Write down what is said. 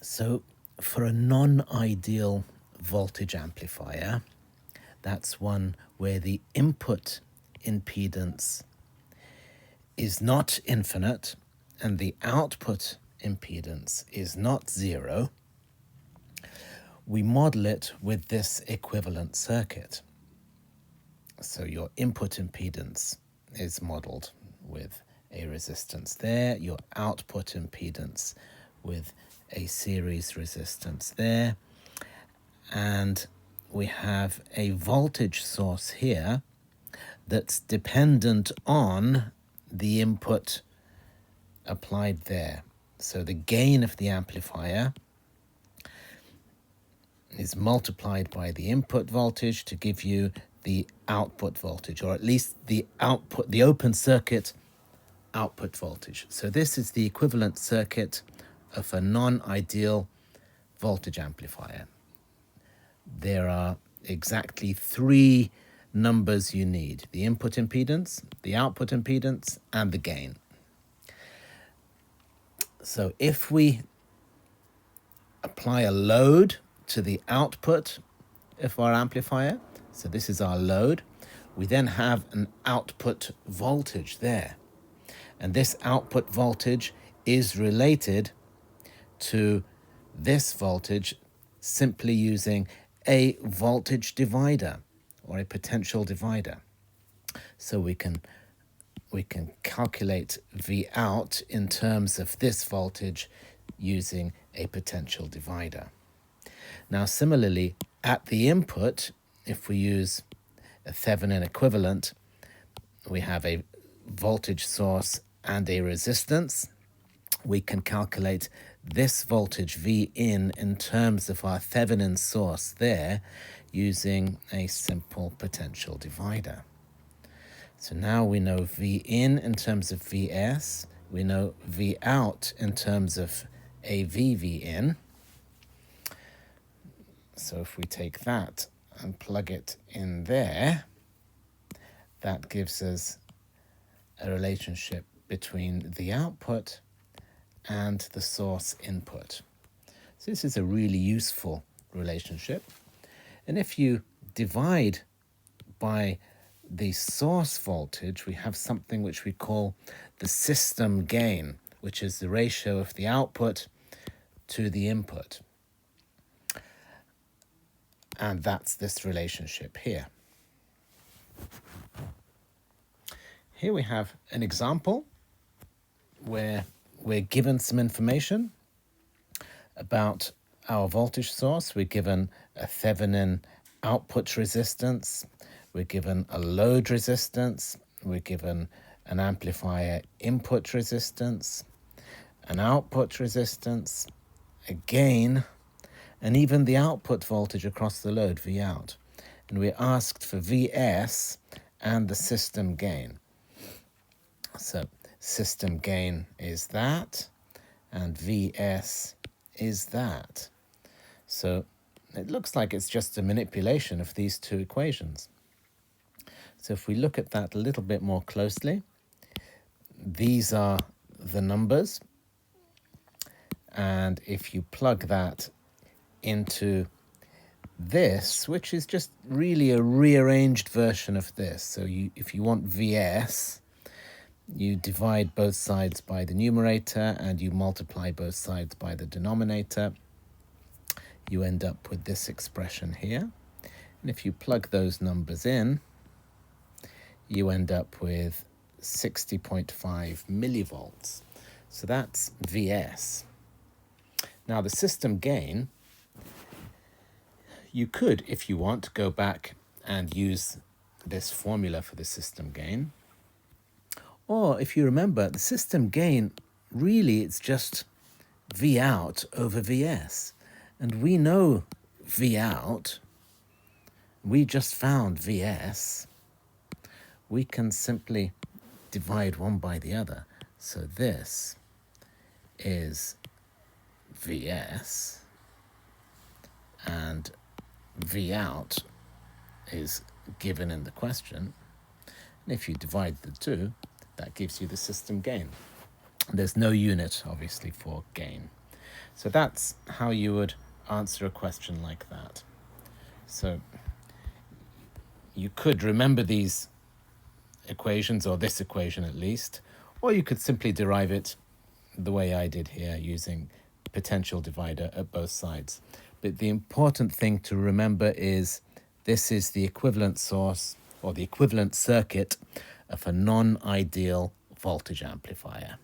So for a non-ideal voltage amplifier, that's one where the input impedance is not infinite and the output impedance is not zero, we model it with this equivalent circuit. So your input impedance is modeled with a resistance there, your output impedance with a series resistance there, and we have a voltage source here that's dependent on the input applied there. So the gain of the amplifier is multiplied by the input voltage to give you the output voltage, or at least the output, the open circuit output voltage. So this is the equivalent circuit of a non-ideal voltage amplifier. There are exactly three numbers you need: the input impedance, the output impedance, and the gain. So if we apply a load to the output of our amplifier, so this is our load, we then have an output voltage there. And this output voltage is related to this voltage simply using a voltage divider or a potential divider. So we can calculate V out in terms of this voltage using a potential divider. Now similarly, at the input, if we use a Thevenin equivalent, we have a voltage source and a resistance. We can calculate this voltage V in terms of our Thevenin source there using a simple potential divider. So now we know V in terms of Vs, we know V out in terms of AV in. So if we take that and plug it in there, that gives us a relationship between the output and the source input. So this is a really useful relationship. And if you divide by the source voltage, we have something which we call the system gain, which is the ratio of the output to the input. And that's this relationship here. Here we have an example where we're given some information about our voltage source. We're given a Thevenin output resistance. We're given a load resistance. We're given an amplifier input resistance, an output resistance, a gain, and even the output voltage across the load, V out. And we're asked for Vs and the system gain. So system gain is that, and Vs is that. So it looks like it's just a manipulation of these two equations. So if we look at that a little bit more closely, these are the numbers. And if you plug that into this, which is just really a rearranged version of this. So if you want Vs, you divide both sides by the numerator and you multiply both sides by the denominator. You end up with this expression here. And if you plug those numbers in, you end up with 60.5 millivolts. So that's Vs. Now the system gain, you could, if you want, go back and use this formula for the system gain. Or if you remember, the system gain, really it's just V out over Vs. And we know V out. We just found Vs. We can simply divide one by the other. So this is Vs, and V out is given in the question. And if you divide the two, that gives you the system gain. There's no unit, obviously, for gain. So that's how you would answer a question like that. So you could remember these equations, or this equation at least, or you could simply derive it the way I did here, using potential divider at both sides. But the important thing to remember is this is the equivalent source, or the equivalent circuit, of a non-ideal voltage amplifier.